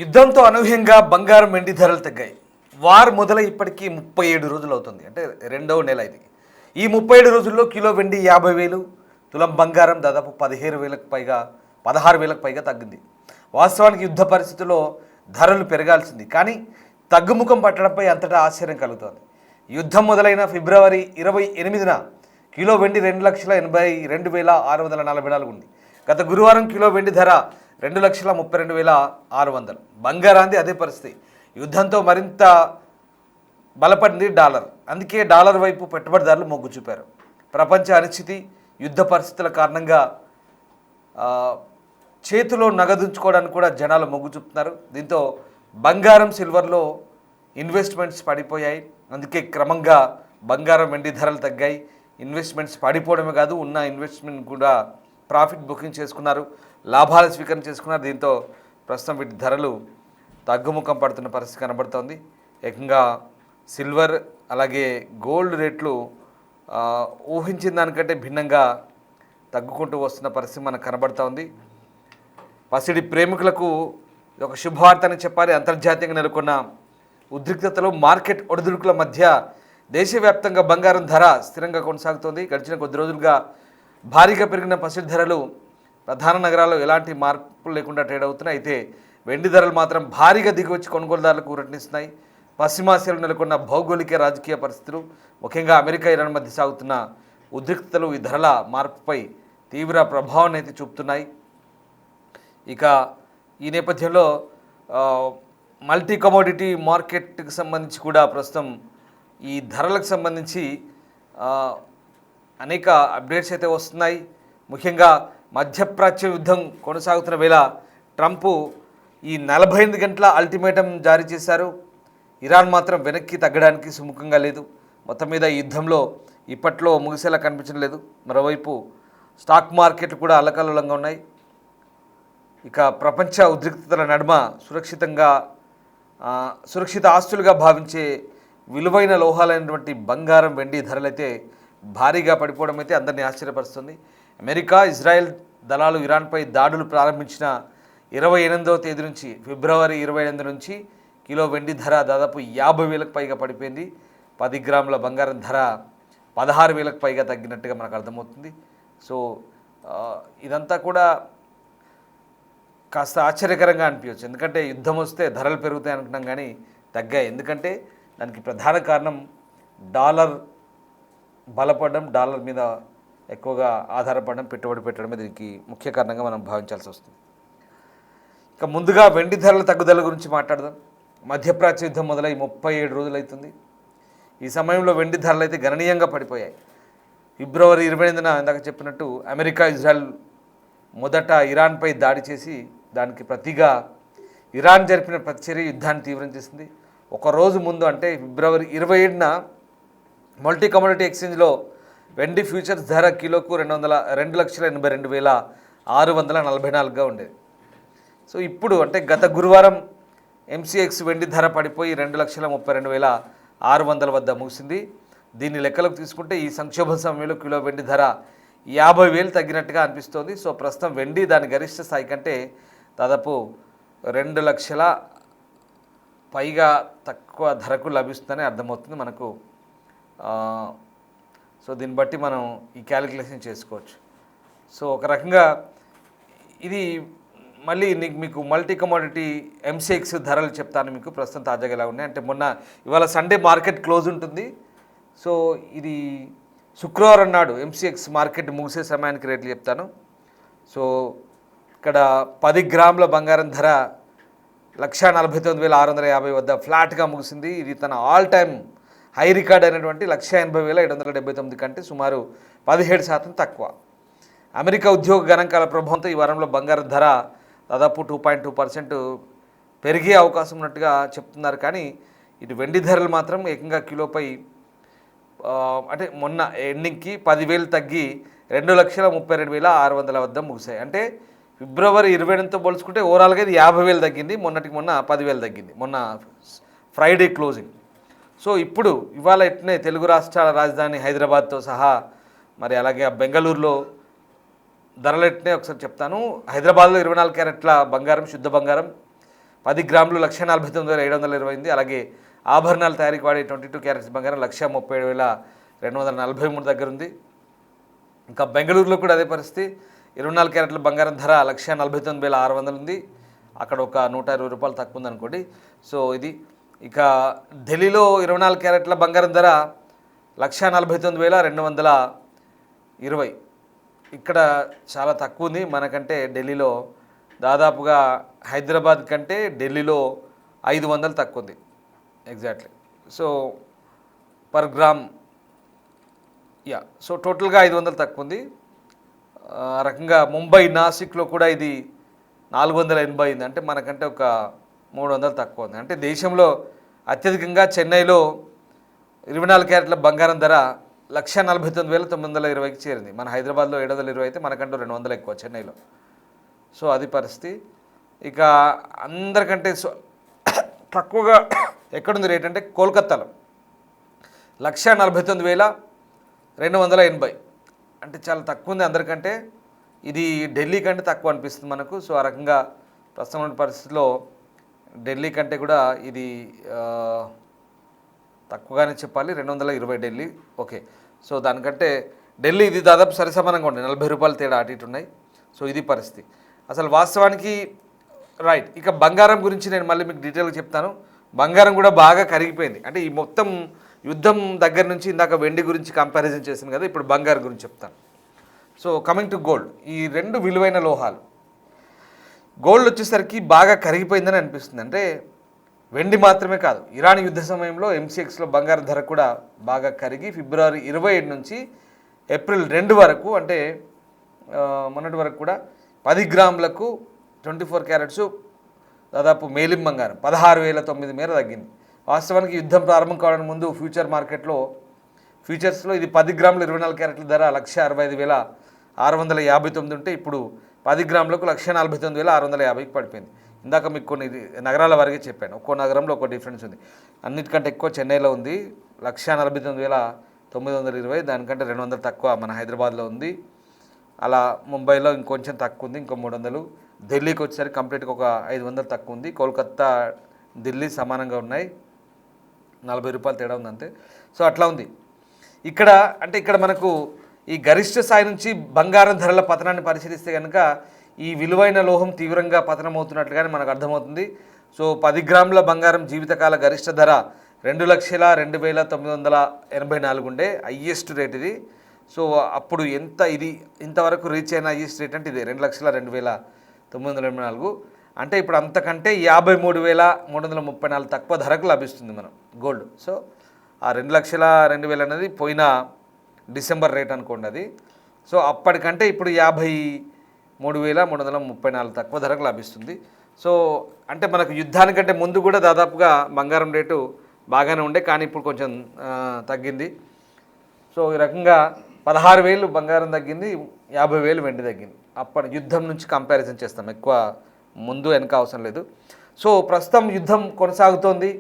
యుద్ధంతో అనూహ్యంగా బంగారం వెండి ధరలు తగ్గాయి. వార్ మొదలై ఇప్పటికీ 37 రోజులు అవుతుంది. అంటే రెండవ నెల ఇది. ఈ 37 రోజుల్లో కిలో వెండి 50,000, తులం బంగారం దాదాపు 17,000కు పైగా 16,000కు పైగా తగ్గింది. వాస్తవానికి యుద్ధ పరిస్థితుల్లో ధరలు పెరగాల్సింది, కానీ తగ్గుముఖం పట్టడంపై అంతటా ఆశ్చర్యం కలుగుతోంది. యుద్ధం మొదలైన ఫిబ్రవరి 28న కిలో వెండి 2,82,644 ఉంది. గత గురువారం కిలో వెండి ధర 2,32,600. బంగారాంది అదే పరిస్థితి. యుద్ధంతో మరింత బలపడింది డాలర్. అందుకే డాలర్ వైపు పెట్టుబడిదారులు మొగ్గు చూపారు. ప్రపంచ అనిశ్చితి, యుద్ధ పరిస్థితుల కారణంగా చేతిలో నగదుంచుకోవడానికి కూడా జనాలు మొగ్గు చూపుతున్నారు. దీంతో బంగారం, సిల్వర్లో ఇన్వెస్ట్మెంట్స్ పడిపోయాయి. అందుకే క్రమంగా బంగారం, వెండి ధరలు తగ్గాయి. ఇన్వెస్ట్మెంట్స్ పడిపోవడమే కాదు, ఉన్న ఇన్వెస్ట్మెంట్ కూడా ప్రాఫిట్ బుకింగ్ చేసుకున్నారు, లాభాలు స్వీకరణ చేసుకున్నారు. దీంతో ప్రస్తుతం వీటి ధరలు తగ్గుముఖం పడుతున్న పరిస్థితి కనబడుతోంది. ఏకంగా సిల్వర్ అలాగే గోల్డ్ రేట్లు ఊహించిన దానికంటే భిన్నంగా తగ్గుకుంటూ వస్తున్న పరిస్థితి మనకు కనబడుతోంది. పసిడి ప్రేమికులకు ఒక శుభవార్తని చెప్పాలి. అంతర్జాతీయంగా నెలకొన్న ఉద్రిక్తతలో మార్కెట్ ఒడిదుడుకుల మధ్య దేశవ్యాప్తంగా బంగారం ధర స్థిరంగా కొనసాగుతోంది. గడిచిన కొద్ది రోజులుగా భారీగా పెరిగిన పసిడి ధరలు ప్రధాన నగరాల్లో ఎలాంటి మార్పులు లేకుండా ట్రేడ్ అవుతున్నాయి. అయితే వెండి ధరలు మాత్రం భారీగా దిగివచ్చి కొనుగోలుదారులకు ఊరటనిస్తున్నాయి. పశ్చిమాసియాలో నెలకొన్న భౌగోళిక రాజకీయ పరిస్థితులు, ముఖ్యంగా అమెరికా, ఇరాన్ మధ్య సాగుతున్న ఉద్రిక్తతలు ఈ ధరల మార్పుపై తీవ్ర ప్రభావాన్ని అయితే చూపుతున్నాయి. ఇక ఈ నేపథ్యంలో మల్టీ కమోడిటీ మార్కెట్కి సంబంధించి కూడా ప్రస్తుతం ఈ ధరలకు సంబంధించి అనేక అప్డేట్స్ అయితే వస్తున్నాయి. ముఖ్యంగా మధ్యప్రాచ్య యుద్ధం కొనసాగుతున్న వేళ ట్రంప్ ఈ 48 గంటల అల్టిమేటం జారీ చేశారు. ఇరాన్ మాత్రం వెనక్కి తగ్గడానికి సుముఖంగా లేదు. మొత్తం మీద ఈ యుద్ధంలో ఇప్పట్లో ముగిసేలా కనిపించడం లేదు. మరోవైపు స్టాక్ మార్కెట్లు కూడా అల్లకల్లోలంగా ఉన్నాయి. ఇక ప్రపంచ ఉద్రిక్తతల నడుమ సురక్షిత ఆస్తులుగా భావించే విలువైన లోహాలైనటువంటి బంగారం, వెండి ధరలైతే భారీగా పడిపోవడం అయితే అందరినీ ఆశ్చర్యపరుస్తుంది. అమెరికా, ఇజ్రాయెల్ దళాలు ఇరాన్పై దాడులు ప్రారంభించిన 28వ తేదీ నుంచి, ఫిబ్రవరి 28 నుంచి కిలో వెండి ధర దాదాపు 50,000కు పైగా పడిపోయింది. 10 గ్రాముల బంగారం ధర 16,000కు పైగా తగ్గినట్టుగా మనకు అర్థమవుతుంది. సో ఇదంతా కూడా కాస్త ఆశ్చర్యకరంగా అనిపించవచ్చు. ఎందుకంటే యుద్ధం వస్తే ధరలు పెరుగుతాయి అనుకున్నాం, కానీ తగ్గాయి. ఎందుకంటే దానికి ప్రధాన కారణం డాలర్ బలపడడం, డాలర్ మీద ఎక్కువగా ఆధారపడడం, పెట్టుబడి పెట్టడమే దీనికి ముఖ్య కారణంగా మనం భావించాల్సి వస్తుంది. ఇక ముందుగా వెండి ధరల తగ్గుదల గురించి మాట్లాడదాం. మధ్యప్రాచ్య యుద్ధం మొదలై 37 రోజులు అవుతుంది. ఈ సమయంలో వెండి ధరలు అయితే గణనీయంగా పడిపోయాయి. ఫిబ్రవరి 28న ఇందాక చెప్పినట్టు అమెరికా, ఇజ్రాయెల్ మొదట ఇరాన్పై దాడి చేసి దానికి ప్రతిగా ఇరాన్ జరిపిన ప్రతిచర్య యుద్ధాన్ని తీవ్రం చేసింది. ఒకరోజు ముందు అంటే ఫిబ్రవరి 27న మల్టీ కమోడిటీ ఎక్స్చేంజ్లో వెండి ఫ్యూచర్స్ ధర కిలోకు 2,82,644గా ఉండేది. సో ఇప్పుడు అంటే గత గురువారం ఎంసీఎక్స్ వెండి ధర పడిపోయి 2,32,600 వద్ద ముగిసింది. దీన్ని లెక్కలోకి తీసుకుంటే ఈ సంక్షోభ సమయంలో కిలో వెండి ధర 50,000 తగ్గినట్టుగా అనిపిస్తోంది. సో ప్రస్తుతం వెండి దాని గరిష్ట స్థాయి కంటే దాదాపు 2 లక్షల పైగా తక్కువ ధరకు లభిస్తుందని అర్థమవుతుంది మనకు. సో దీన్ని బట్టి మనం ఈ క్యాలిక్యులేషన్ చేసుకోవచ్చు. సో ఒక రకంగా ఇది మళ్ళీ మీకు మల్టీ కమోడిటీ ఎంసీఎక్స్ ధరలు చెప్తాను మీకు ప్రస్తుతం తాజాగా ఎలా ఉన్నాయి అంటే. ఇవాళ సండే మార్కెట్ క్లోజ్ ఉంటుంది. సో ఇది శుక్రవారం నాడు ఎంసీఎక్స్ మార్కెట్ ముగిసే సమయానికి రేట్లు చెప్తాను. సో ఇక్కడ 10 గ్రాముల బంగారం ధర 1,49,650 వద్ద ఫ్లాట్గా ముగిసింది. ఇది తన ఆల్ టైమ్ హై రికార్డ్ అయినటువంటి 1,80,779 కంటే సుమారు 17% తక్కువ. అమెరికా ఉద్యోగ గణాంకాల ప్రభావంతో ఈ వారంలో బంగారం ధర దాదాపు 2.2% పెరిగే అవకాశం ఉన్నట్టుగా చెప్తున్నారు. కానీ ఇటు వెండి ధరలు మాత్రం ఏకంగా కిలోపై అంటే మొన్న ఎండింగ్కి 10,000 తగ్గి 2,32,600 వద్ద ముగిశాయి. అంటే ఫిబ్రవరి 28తో పోల్చుకుంటే ఓవరాల్గా ఇది 50,000 తగ్గింది. మొన్నటికి మొన్న 10,000 తగ్గింది, మొన్న ఫ్రైడే క్లోజింగ్. సో ఇప్పుడు ఇవాళ ఎట్నే తెలుగు రాష్ట్రాల రాజధాని హైదరాబాద్తో సహా మరి అలాగే బెంగళూరులో ధరలెట్నే ఒకసారి చెప్తాను. హైదరాబాద్లో 24 క్యారెట్ల బంగారం, శుద్ధ బంగారం 10 గ్రాములు 1,49,720. అలాగే ఆభరణాల తయారీకి వాడే 22 క్యారెట్స్ బంగారం 1,37,243 దగ్గర ఉంది. ఇంకా బెంగళూరులో కూడా అదే పరిస్థితి. 24 క్యారెట్ల బంగారం ధర 1,49,600 ఉంది. అక్కడ ఒక 120 రూపాయలు తక్కువ ఉంది అనుకోండి. సో ఇది. ఇక ఢిల్లీలో 24 క్యారెట్ల బంగారం ధర 1,49,220. ఇక్కడ చాలా తక్కువ ఉంది మనకంటే. ఢిల్లీలో దాదాపుగా హైదరాబాద్ కంటే ఢిల్లీలో 500 తక్కువ ఉంది exactly. So per gram so టోటల్గా 500 తక్కువ ఉంది. ఆ రకంగా ముంబై నాసిక్లో కూడా ఇది 480 ఉంది. అంటే మనకంటే ఒక 300 తక్కువ ఉంది. అంటే దేశంలో అత్యధికంగా చెన్నైలో 24 క్యారెట్ల బంగారం ధర 1,49,920కి చేరింది. మన హైదరాబాద్లో 720 అయితే మనకంటూ 200 ఎక్కువ చెన్నైలో. సో అది పరిస్థితి. ఇక అందరికంటే తక్కువగా ఎక్కడుంది రేట్ అంటే కోల్కత్తాలో 1,49,280. అంటే చాలా తక్కువ ఉంది అందరికంటే. ఇది ఢిల్లీ కంటే తక్కువ అనిపిస్తుంది మనకు. సో ఆ రకంగా ప్రస్తుతం ఉన్న పరిస్థితిలో ఢిల్లీ కంటే కూడా ఇది తక్కువగానే చెప్పాలి. 220 ఢిల్లీ. ఓకే. సో దానికంటే ఢిల్లీ ఇది దాదాపు సరిసమానంగా ఉన్నాయి. 40 రూపాయలు తేడా అటు ఇటు ఉన్నాయి. సో ఇది పరిస్థితి అసలు వాస్తవానికి. రైట్. ఇక బంగారం గురించి నేను మళ్ళీ మీకు డీటెయిల్గా చెప్తాను. బంగారం కూడా బాగా కరిగిపోయింది. అంటే ఈ మొత్తం యుద్ధం దగ్గర నుంచి ఇందాక వెండి గురించి కంపారిజన్ చేశాను కదా, ఇప్పుడు బంగారం గురించి చెప్తాను. సో కమింగ్ టు గోల్డ్, ఈ రెండు విలువైన లోహాలు. గోల్డ్ వచ్చేసరికి బాగా కరిగిపోయిందని అనిపిస్తుంది. అంటే వెండి మాత్రమే కాదు, ఇరాన్ యుద్ధ సమయంలో MCXలో బంగారం ధర కూడా బాగా కరిగి ఫిబ్రవరి 27 నుంచి ఏప్రిల్ 2 వరకు, అంటే మొన్నటి వరకు కూడా 10 గ్రాములకు 24 క్యారెట్స్ దాదాపు మేలిం బంగారం 16,009 మేర తగ్గింది. వాస్తవానికి యుద్ధం ప్రారంభం కావడానికి ముందు ఫ్యూచర్స్లో ఇది 10 గ్రాములు 24 క్యారెట్ల ధర 1,65,659 ఉంటే ఇప్పుడు 10 గ్రాములకు 1,49,650కి పడిపోయింది. ఇందాక మీకు కొన్ని నగరాల వారికి చెప్పాను, ఒక్కో నగరంలో ఒక్కో డిఫరెన్స్ ఉంది. అన్నిటికంటే ఎక్కువ చెన్నైలో ఉంది 1,49,920, దానికంటే 200 తక్కువ మన హైదరాబాద్లో ఉంది. అలా ముంబైలో ఇంకొంచెం తక్కువ ఉంది, ఇంకో 300. ఢిల్లీకి వచ్చేసరికి కంప్లీట్గా ఒక 500 తక్కువ ఉంది. కోల్కత్తా ఢిల్లీ సమానంగా ఉన్నాయి, 40 రూపాయలు తేడా ఉంది అంతే. సో అట్లా ఉంది ఇక్కడ. అంటే ఇక్కడ మనకు ఈ గరిష్ట స్థాయి నుంచి బంగారం ధరల పతనాన్ని పరిశీలిస్తే కనుక ఈ విలువైన లోహం తీవ్రంగా పతనమవుతున్నట్లుగానే మనకు అర్థమవుతుంది. సో 10 గ్రాముల బంగారం జీవితకాల గరిష్ట ధర 2,02,984 ఉండే హయ్యెస్ట్ రేట్ ఇది. సో అప్పుడు ఇది ఇంతవరకు రీచ్ అయిన హయ్యెస్ట్ రేట్ అంటే ఇది 2,02,984. అంటే ఇప్పుడు అంతకంటే 53,334 తక్కువ ధరకు లభిస్తుంది మనం గోల్డ్. సో ఆ 2,02,000 అనేది పోయిన డిసెంబర్ రేట్ అనుకోండి అది. సో అప్పటికంటే ఇప్పుడు 53,334 తక్కువ ధరకు లభిస్తుంది. సో అంటే మనకు యుద్ధానికంటే ముందు కూడా దాదాపుగా బంగారం రేటు బాగానే ఉండే, కానీ ఇప్పుడు కొంచెం తగ్గింది. సో ఈ రకంగా 16,000 బంగారం తగ్గింది, 50,000 వెండి తగ్గింది. అప్పటి యుద్ధం నుంచి కంపారిజన్ చేస్తాం, ఎక్కువ ముందు వెనక అవసరం లేదు. సో ప్రస్తుతం యుద్ధం కొనసాగుతోంది.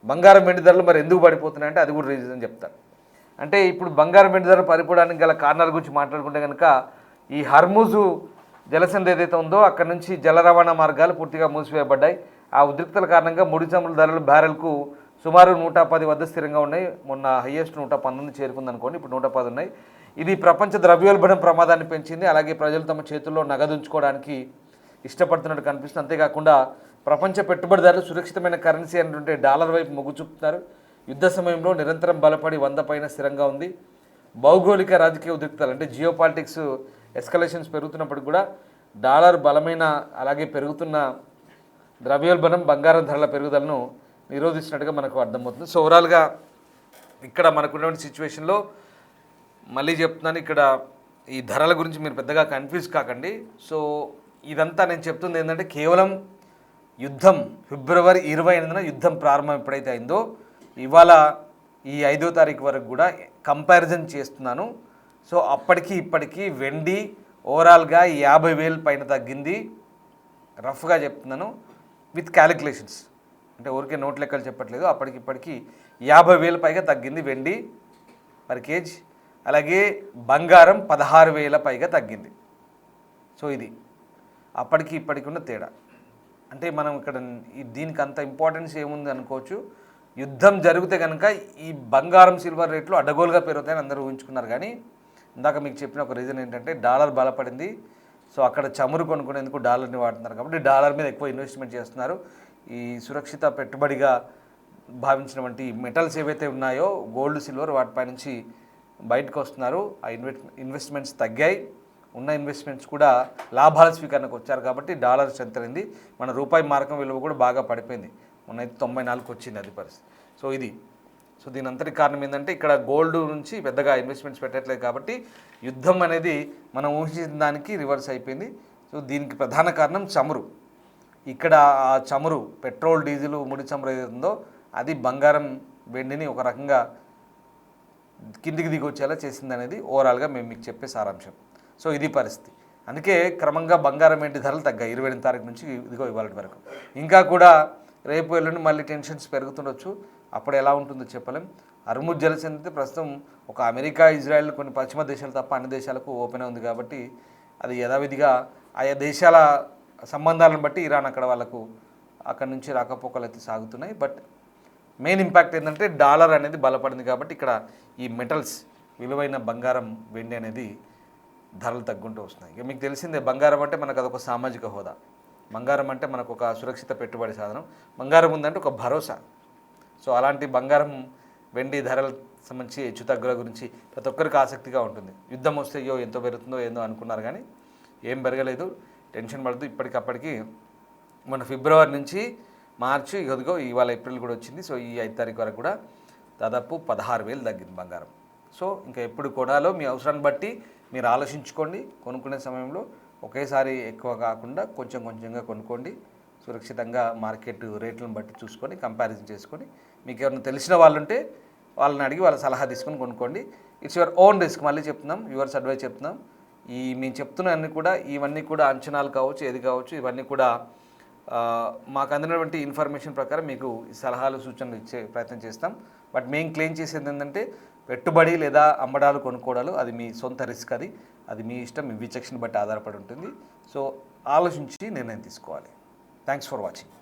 బంగారం వెండి ధరలు మరి ఎందుకు పడిపోతున్నాయంటే అది కూడా రీజన్ చెప్తాను. అంటే ఇప్పుడు బంగారం వెండి ధరలు పడిపోవడానికి గల కారణాల గురించి మాట్లాడుకుంటే కనుక ఈ హర్ముజు జలసంధి ఏదైతే ఉందో అక్కడ నుంచి జల రవాణా మార్గాలు పూర్తిగా మూసివేయబడ్డాయి. ఆ ఉద్రిక్తల కారణంగా ముడి చమురు ధరలు బ్యారెల్కు సుమారు 110 వద్ద స్థిరంగా ఉన్నాయి. మొన్న హయ్యెస్ట్ 119 చేరుకుంది అనుకోండి, ఇప్పుడు 110 ఉన్నాయి. ఇది ప్రపంచ ద్రవ్యోల్బణం ప్రమాదాన్ని పెంచింది. అలాగే ప్రజలు తమ చేతుల్లో నగదు ఉంచుకోవడానికి ఇష్టపడుతున్నట్టు కనిపిస్తుంది. అంతేకాకుండా ప్రపంచ పెట్టుబడిదారులు సురక్షితమైన కరెన్సీ అనేటువంటి డాలర్ వైపు మొగ్గు చూపుతున్నారు. యుద్ధ సమయంలో నిరంతరం బలపడి 100 పైన స్థిరంగా ఉంది. భౌగోళిక రాజకీయ ఉద్రిక్తలు అంటే జియోపాలిటిక్స్ ఎస్కలేషన్స్ పెరుగుతున్నప్పుడు కూడా డాలర్ బలమైన అలాగే పెరుగుతున్న ద్రవ్యోల్బణం బంగారం ధరల పెరుగుదలను నిరోధిస్తున్నట్టుగా మనకు అర్థమవుతుంది. సో ఓవరాల్గా ఇక్కడ మనకున్నటువంటి సిచ్యువేషన్లో మళ్ళీ చెప్తున్నాను, ఇక్కడ ఈ ధరల గురించి మీరు పెద్దగా కన్ఫ్యూజ్ కాకండి. సో ఇదంతా నేను చెప్తుంది ఏంటంటే కేవలం యుద్ధం ఫిబ్రవరి 28న యుద్ధం ప్రారంభం ఎప్పుడైతే అయిందో ఇవాళ ఈ 5వ తారీఖు వరకు కూడా కంపారిజన్ చేస్తున్నాను. సో అప్పటికి ఇప్పటికీ వెండి ఓవరాల్గా 50,000 పైన తగ్గింది. రఫ్గా చెప్తున్నాను విత్ క్యాలిక్యులేషన్స్, అంటే ఊరికే నోట్ లెక్కలు చెప్పట్లేదు. అప్పటికి ఇప్పటికీ 50,000 పైగా తగ్గింది వెండి పర్ కేజ్. అలాగే బంగారం 16,000 పైగా తగ్గింది. సో ఇది అప్పటికి ఇప్పటికి ఉన్న తేడా. అంటే మనం ఇక్కడ దీనికి అంత ఇంపార్టెన్స్ ఏముంది అనుకోవచ్చు. యుద్ధం జరిగితే కనుక ఈ బంగారం సిల్వర్ రేట్లు అడ్డగోలుగా పెరుగుతాయని అందరూ ఊహించుకున్నారు. కానీ ఇందాక మీకు చెప్పిన ఒక రీజన్ ఏంటంటే డాలర్ బలపడింది. సో అక్కడ చమురు కొనుక్కునేందుకు డాలర్ని వాడుతున్నారు కాబట్టి డాలర్ మీద ఎక్కువ ఇన్వెస్ట్మెంట్ చేస్తున్నారు. ఈ సురక్షిత పెట్టుబడిగా భావించినటువంటి మెటల్స్ ఏవైతే ఉన్నాయో గోల్డ్ సిల్వర్ వాటిపై నుంచి బయటకు వస్తున్నారు. ఆ ఇన్వెస్ట్మెంట్స్ తగ్గాయి. ఉన్న ఇన్వెస్ట్మెంట్స్ కూడా లాభాల స్వీకరణకు వచ్చారు కాబట్టి డాలర్ స్ట్రెంత్ అయింది. మన రూపాయి మార్కం విలువ కూడా బాగా పడిపోయింది. మొన్నైతే 94కి వచ్చింది అది పరిస్థితి. సో దీని అంతటి కారణం ఏంటంటే ఇక్కడ గోల్డ్ నుంచి పెద్దగా ఇన్వెస్ట్మెంట్స్ పెట్టట్లేదు కాబట్టి యుద్ధం అనేది మనం ఊహించిన దానికి రివర్స్ అయిపోయింది. సో దీనికి ప్రధాన కారణం చమురు. ఇక్కడ ఆ చమురు పెట్రోల్ డీజిల్ ముడి చమురు ఏది ఉందో అది బంగారం వెండిని ఒక రకంగా కిందికి దిగి వచ్చేలా చేసింది అనేది ఓవరాల్గా మేము మీకు చెప్పే సారాంశం. సో ఇది పరిస్థితి. అందుకే క్రమంగా బంగారం వెండి ధరలు తగ్గాయి 28 తారీఖు నుంచి ఇదిగో ఇవాళ వరకు. ఇంకా కూడా రేపు ఎల్లుండి మళ్ళీ టెన్షన్స్ పెరుగుతుండొచ్చు. అప్పుడు ఎలా ఉంటుందో చెప్పలేం. హర్ముజ్ జలసంధి అయితే ప్రస్తుతం ఒక అమెరికా ఇజ్రాయెల్ కొన్ని పశ్చిమ దేశాలు తప్ప అన్ని దేశాలకు ఓపెన్ ఉంది కాబట్టి అది యథావిధిగా ఆయా దేశాల సంబంధాలను బట్టి ఇరాన్ అక్కడి నుంచి రాకపోకలు అయితే సాగుతున్నాయి. బట్ మెయిన్ ఇంపాక్ట్ ఏంటంటే డాలర్ అనేది బలపడింది కాబట్టి ఇక్కడ ఈ మెటల్స్ విలువైన బంగారం వెండి అనేది ధరలు తగ్గుంటూ వస్తున్నాయి. ఇక మీకు తెలిసిందే బంగారం అంటే మనకు అదొక సామాజిక హోదా. బంగారం అంటే మనకు ఒక సురక్షిత పెట్టుబడి సాధనం. బంగారం ఉందంటే ఒక భరోసా. సో అలాంటి బంగారం వెండి ధరల సంబంధించి హెచ్చుతగ్గుల గురించి ప్రతి ఒక్కరికి ఆసక్తిగా ఉంటుంది. యుద్ధం వస్తే అయ్యో ఎంతో పెరుగుతుందో ఏందో అనుకున్నారు కానీ ఏం పెరగలేదు. టెన్షన్ పడదు. ఇప్పటికప్పటికి మన ఫిబ్రవరి నుంచి మార్చి ఇదిగో ఇవాళ ఏప్రిల్ కూడా వచ్చింది. సో ఈ 5 తారీఖు వరకు కూడా దాదాపు 16,000 తగ్గింది బంగారం. సో ఇంకా ఎప్పుడు కొనాలో మీ అవసరాన్ని బట్టి మీరు ఆలోచించుకోండి. కొనుక్కునే సమయంలో ఒకేసారి ఎక్కువ కాకుండా కొంచెం కొంచెంగా కొనుక్కోండి. సురక్షితంగా మార్కెట్ రేట్లను బట్టి చూసుకొని కంపారిజన్ చేసుకొని మీకు ఎవరైనా తెలిసిన వాళ్ళు ఉంటే వాళ్ళని అడిగి వాళ్ళ సలహా తీసుకొని కొనుక్కోండి. It's your own risk. మళ్ళీ చెప్తున్నాం, యువర్స్ అడ్వైస్ చెప్తున్నాం. మేము చెప్తున్న ఇవన్నీ కూడా అంచనాలు కావచ్చు, ఏది కావచ్చు, ఇవన్నీ కూడా మాకు అందినటువంటి ఇన్ఫర్మేషన్ ప్రకారం మీకు సలహాలు సూచనలు ఇచ్చే ప్రయత్నం చేస్తాం. బట్ మేము క్లెయిమ్ చేసేది ఏంటంటే పెట్టుబడి లేదా అమ్మడాలు కొనుక్కోవడాలు అది మీ సొంత రిస్క్. అది మీ ఇష్టం, మీ విచక్షణ బట్టి ఆధారపడి ఉంటుంది. సో ఆలోచించి నిర్ణయం తీసుకోవాలి. Thanks for watching.